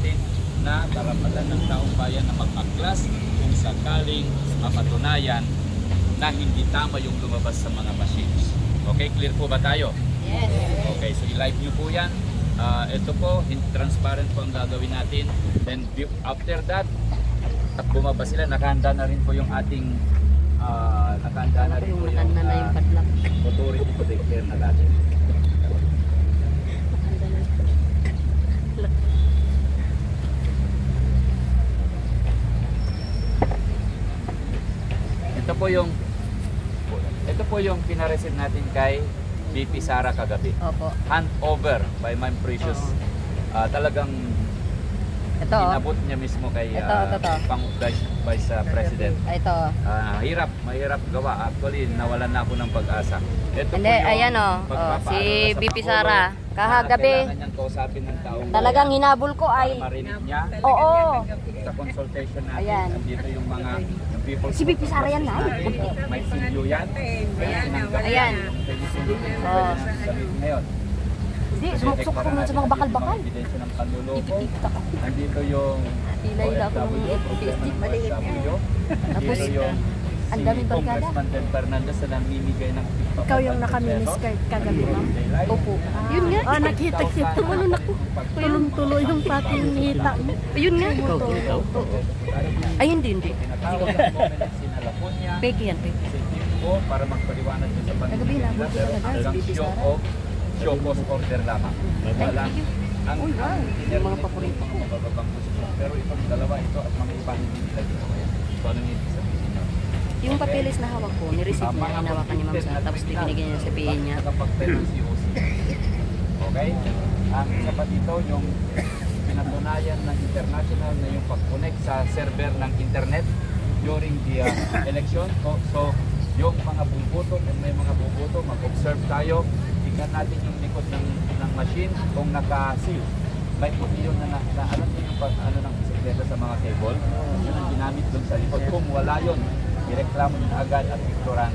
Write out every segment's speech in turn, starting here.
natin na karapatan ng taong bayan na mag-aklas kung sakaling mapatunayan na hindi tama yung lumabas sa mga machines. Okay, clear po ba tayo? Yes. Okay, so i-live nyo po yan. Ito po, transparent po ang gagawin natin. Then after that, at bumaba sila, nakahanda na rin po yung ating nakahanda na rin po yung authority to declare na natin. Ito po yung pinareceive natin kay VP Sara kagabi. Opo. Hand over by Ma'am Precious. Talagang Ito. inabot niya mismo kay pang Vice President. Ito. Mahirap gawa. Actually, nawalan na ako ng pag-asa. Ito Hindi, ayan si VP Sara. Kahagabi. Talagang hinabol ko ay. Marinig niya. Oo. Sa consultation natin. Ayan. Andito yung mga people. Si VP Sara yan na. May video yan. Ayan. Oh. Ngayon. Hindi, sumok-sok ko sa mga bakal-bakal. Ebidensya ng panluloko. Nandito yung Ilay-ila ko ng PSD. Maliit. Tapos, ang daming barkada. Congressman Del Fernandez na namimigay ng Ikaw yung naka-miniskirt kagabi, ma'am? Opo. Yun nga. Nakita-kita mo nun ako. Tulong-tuloy yung pating hita mo. Yun nga. Ay, hindi. Tinatawag ang moment ng sinalapunya. Peke yan, peke. Para magpaliwanag nyo sa Kagabi na, buti pero talaga, hanggang si VP Sara. show post order lamang. Walang ang Uy, wow. Yung mga paborito ko. mababang posisyon. Pero itong dalawa ito at mga iba hindi nila dito. So anong ibig sabihin nyo? Yung papeles na hawak ko, nireceive niya, hinawakan ni Ma'am Sara, tapos binigyan niya sa PA niya. Nakapag-tell ng COC. Okay? Ang isa pa dito, yung pinatunayan ng international na yung pag-connect sa server ng internet during the election. So, yung mga buboto, kung may mga buboto, mag-observe tayo. Tingnan natin yung likod ng machine kung naka-seal. May puti yun na alam niyo yung ano ng bisikleta sa mga cable. Yun ang ginamit dun sa likod. Kung wala yun, ireklamo nyo agad at picturan.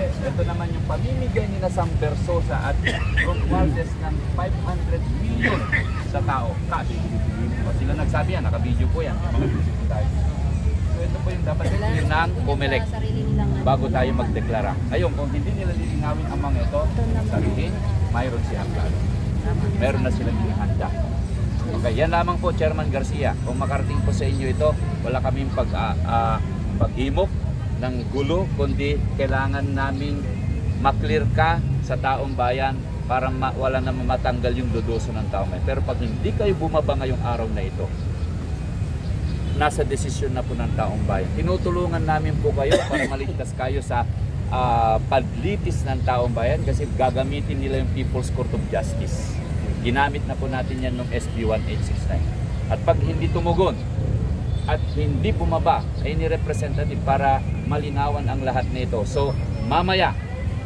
Ito naman yung pamimigay ni na Sam Versosa at Ron Valdez ng 500 million sa tao. Cash. O, sila nagsabi yan, naka-video po yan. So ito po yung dapat clear ng COMELEC bago tayo magdeklara. Ayun, kung hindi nila lilinawin ang mga ito, sabihin, mayroon siyang plano. Meron na silang inihanda. Okay, yan lamang po, Chairman Garcia. Kung makarating po sa inyo ito, wala kaming paghimok ng gulo, kundi kailangan naming maklear ka sa taong bayan para wala na matanggal yung duduso ng taong bayan. Pero pag hindi kayo bumaba ngayong araw na ito, nasa desisyon na po ng taong bayan. Tinutulungan namin po kayo para maligtas kayo sa paglitis ng taong bayan kasi gagamitin nila yung People's Court of Justice. Ginamit na po natin yan ng SB 1869. At pag hindi tumugon at hindi bumaba ay ni-representative para malinawan ang lahat nito. So mamaya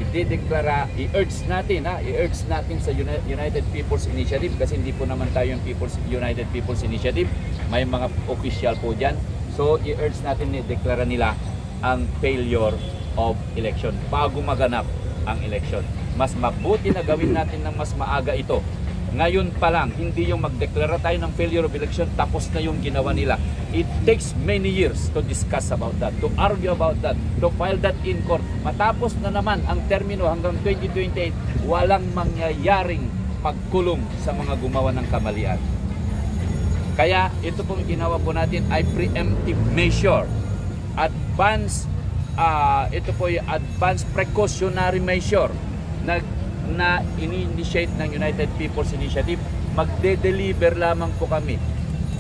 i-declara, i-urge natin sa United People's Initiative kasi hindi po naman tayo yung United People's Initiative. May mga official po dyan. So i-urge natin, i-declara nila ang failure of election bago maganap ang election. Mas mabuti na gawin natin ng mas maaga ito. Ngayon pa lang, hindi yung magdeklara tayo ng failure of election tapos na yung ginawa nila. It takes many years to discuss about that, to argue about that, to file that in court. Matapos na naman ang termino hanggang 2028, walang mangyayaring pagkulong sa mga gumawa ng kamalian. Kaya ito pong ginawa po natin ay preemptive measure. Ito po yung advanced precautionary measure na ini-initiate ng United People's Initiative. Magde-deliver lamang po kami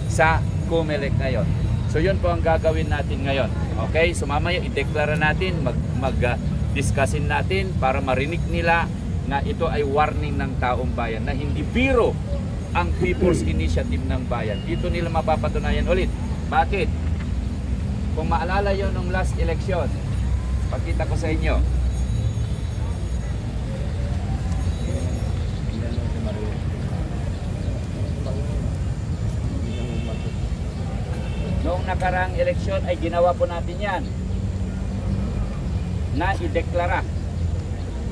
sa COMELEC ngayon. So yun po ang gagawin natin ngayon. Okay, so mamaya i-declara natin, mag-discussin natin para marinig nila na ito ay warning ng taong bayan na hindi biro ang People's Initiative ng bayan. Dito nila mapapatunayan ulit. Bakit? Kung maalala yun ng last election, pakita ko sa inyo. Noong nakaraang eleksyon ay ginawa po natin yan na i-deklara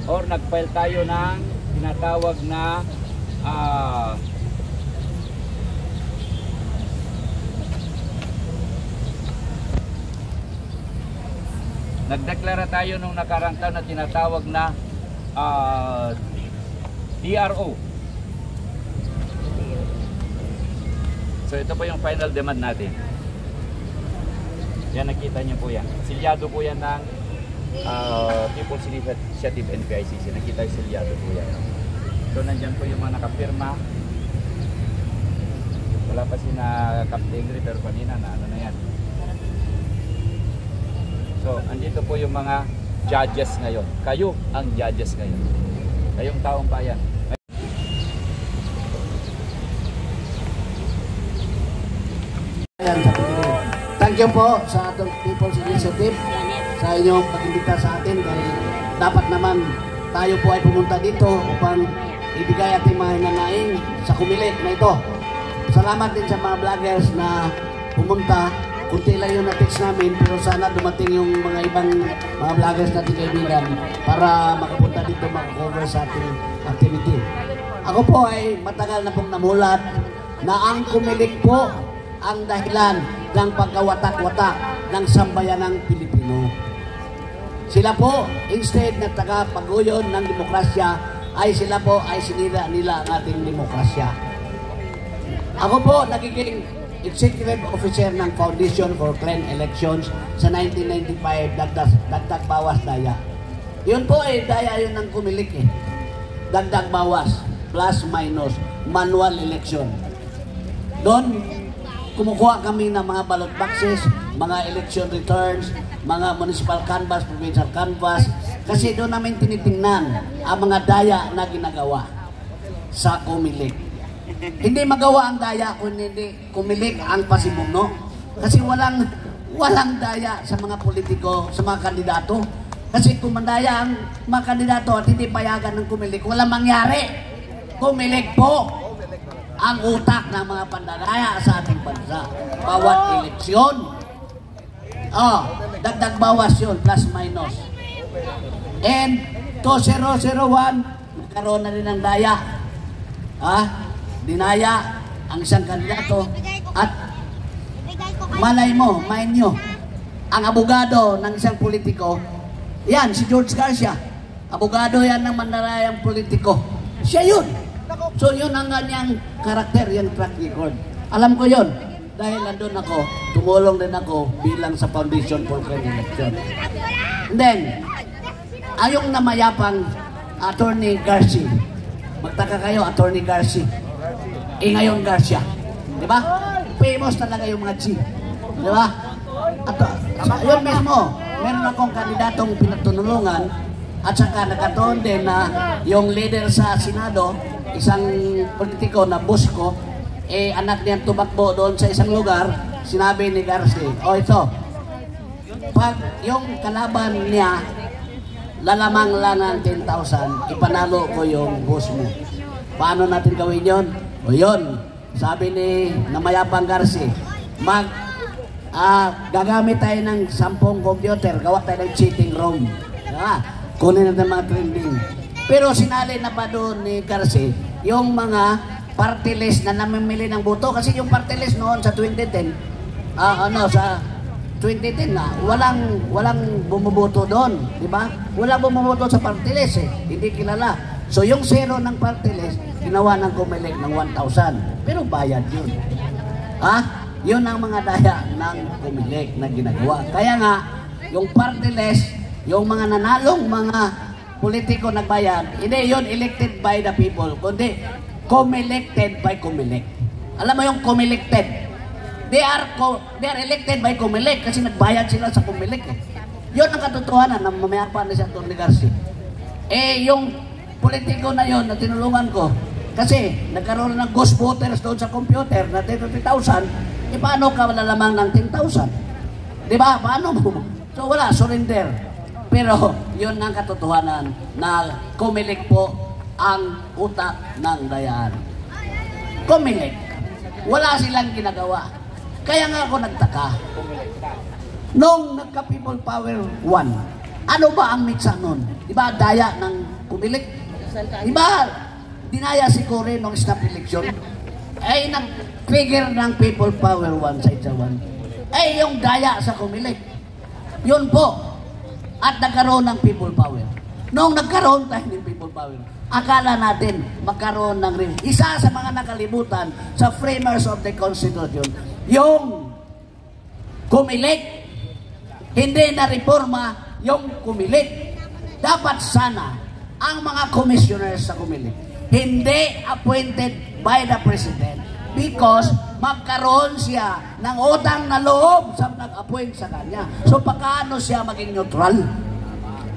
or nag-file tayo ng tinatawag na Nagdeklara tayo nung nakarang taon na tinatawag na DRO. So ito po yung final demand natin. Yan, nakita niyo po yan. Silyado po yan ng People's Initiative NPICC. Nakita yung silyado po yan. So nandyan po yung mga nakapirma. Wala pa si na Captain Gri, pero kanina na ano na yan. So andito po yung mga judges ngayon. Kayo ang judges ngayon. Kayong taong bayan. Thank you po sa atong People's Initiative sa inyong pag-imbita sa atin dahil dapat naman tayo po ay pumunta dito upang ibigay ating mga hinanaing sa kumilit na ito. Salamat din sa mga vloggers na pumunta. Kunti lang yung na-text namin pero sana dumating yung mga ibang mga vloggers natin kaibigan para makapunta dito mag-cover sa ating activity. Ako po ay matagal na pong namulat na ang kumilit po ang dahilan ng pagkawatak-watak ng sambayanang Pilipino. Sila po, instead na tagapaguyod ng demokrasya, ay sila po ay sinira nila ang ating demokrasya. Ako po, nagiging Executive Officer ng Foundation for Clean Elections sa 1995, dagdag bawas daya. Yun po ay daya yun ng kumilik eh. Dagdag bawas, plus minus, manual election. Doon, kumukuha kami ng mga ballot boxes, mga election returns, mga municipal canvas, provincial canvas, kasi doon namin tinitingnan ang mga daya na ginagawa sa kumilik. Hindi magawa ang daya kung hindi kumilik ang pasimuno. Kasi walang daya sa mga politiko, sa mga kandidato. Kasi kung mandaya ang mga kandidato at hindi payagan ng kumilik, walang mangyari. Kumilik po ang utak ng mga pandadaya sa ating bansa. Bawat eleksyon. Dagdag bawas yun, plus minus. And 2001, nagkaroon na rin ng daya. Dinaya ang isang kandidato at malay mo, mind nyo, ang abogado ng isang politiko, yan, si George Garcia. Abogado yan ng mandarayang politiko. Siya yun. So yun ang kanyang karakter, yung track record. Alam ko yun. Dahil nandun ako, tumulong din ako bilang sa Foundation for Clean Election. And then, ayong namayapang Attorney Garcia. Magtaka kayo, Attorney Garcia. Ngayon Garcia. Diba? Famous talaga yung mga G. Diba? At yun mismo, meron akong kandidatong pinatulungan at saka nakatoon din na yung leader sa Senado, isang politiko na Busco, anak niyan tumakbo doon sa isang lugar, sinabi ni Garcia, ito, pag yung kalaban niya lalamang lang ng 10,000, ipanalo ko yung boss mo. Paano natin gawin yun? O yun, sabi ni namayapang Garcia, gagamit tayo ng 10 computer, gawa tayo ng cheating room. Kunin natin mga trending. Pero sinali na pa doon ni Garcia yung mga party list na namimili ng boto. Kasi yung party list noon sa 2010, sa 2010 na, walang bumuboto doon. Diba? Walang bumuboto sa party list eh. Hindi kilala. So yung zero ng party list, ginawa ng kumilik ng 1,000. Pero bayad yun. Yun ang mga daya ng kumilik na ginagawa. Kaya nga, yung party list, yung mga nanalong mga politiko nagbayad, hindi yun elected by the people, kundi comelected by Comelec. Alam mo yung comelected? They are elected by Comelec kasi nagbayad sila sa Comelec. Yun ang katotohanan na mamayapa na si Atty. Garcia. Yung politiko na yun na tinulungan ko, kasi nagkaroon ng ghost voters doon sa computer na 30,000, paano ka malalamang ng 10,000? Diba? Paano mo? So wala, surrender. Pero yun ang katotohanan na Comelec po ang utak ng dayaan. Comelec. Wala silang ginagawa. Kaya nga ako nagtaka. Nung nagka-People Power 1, ano ba ang mitsa nun? Diba daya ng Comelec? Diba dinaya si Cory nung snap election? Nag-trigger ng People Power 1 sa Itzawan. Yung daya sa Comelec. Yun po. at nagkaroon ng people power. Noong nagkaroon tayo ng people power, akala natin magkaroon ng isa sa mga nakalimutan sa framers of the Constitution, yung kumilik, hindi na reforma yung kumilik. Dapat sana ang mga commissioners sa kumilik hindi appointed by the President because magkaroon siya ng utang na loob sa nag-appoint sa kanya. So paano siya maging neutral?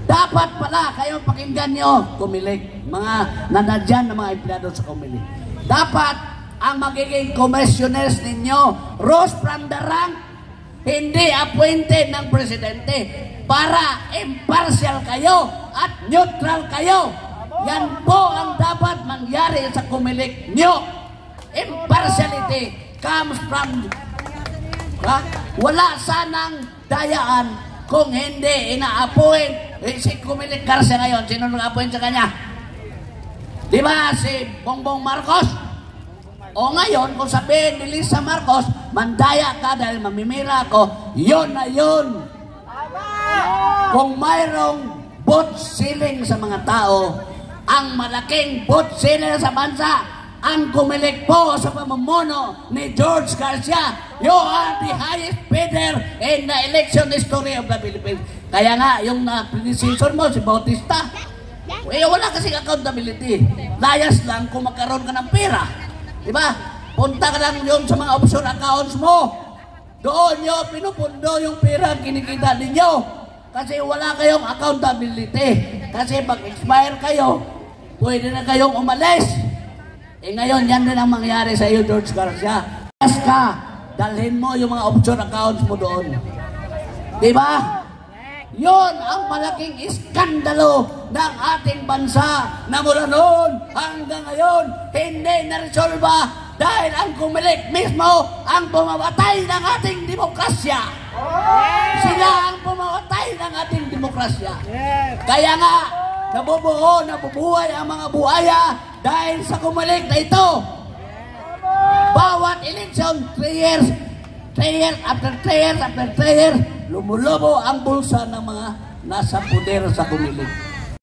Dapat pala kayo pakinggan nyo, kumilik, mga nanadyan na mga empleyado sa kumilik. Dapat ang magiging commissioners ninyo, rose from the rank, hindi appointed ng Presidente para impartial kayo at neutral kayo. Yan po ang dapat mangyari sa kumilik nyo. Impartiality comes from wala sanang dayaan kung hindi ina-appoint si Kumilik Garcia ngayon. Sino nag-appoint sa kanya? Di ba si Bongbong Marcos? O ngayon, kung sabihin ni Lisa Marcos, mandaya ka dahil mamimira ako, yun na yun. Kung mayroong vote ceiling sa mga tao, ang malaking vote ceiling sa bansa, ang kumilik po sa pamumuno ni George Garcia. You are the highest bidder in the election history of the Philippines. Kaya nga, yung predecessor mo, si Bautista, wala kasing accountability. Layas lang kung magkaroon ka ng pera. Diba? Punta ka lang yun sa mga offshore accounts mo. Doon nyo pinupundo yung pera kinikita ninyo. Kasi wala kayong accountability. Kasi pag expire kayo, pwede na kayong umalis. Ngayon, yan din ang mangyari sa iyo, George Garcia. Yes ka, dalhin mo yung mga offshore accounts mo doon. Diba? Yun ang malaking iskandalo ng ating bansa na mula noon hanggang ngayon hindi na-resolva dahil ang kumilik mismo ang pumamatay ng ating demokrasya. Sila ang pumamatay ng ating demokrasya. Kaya nga, nabubuhay ang mga buhaya dahil sa kumilik na ito. Bawat election, 3 years after 3 years, lumulubo ang bulsa ng mga nasa poder sa kumilig.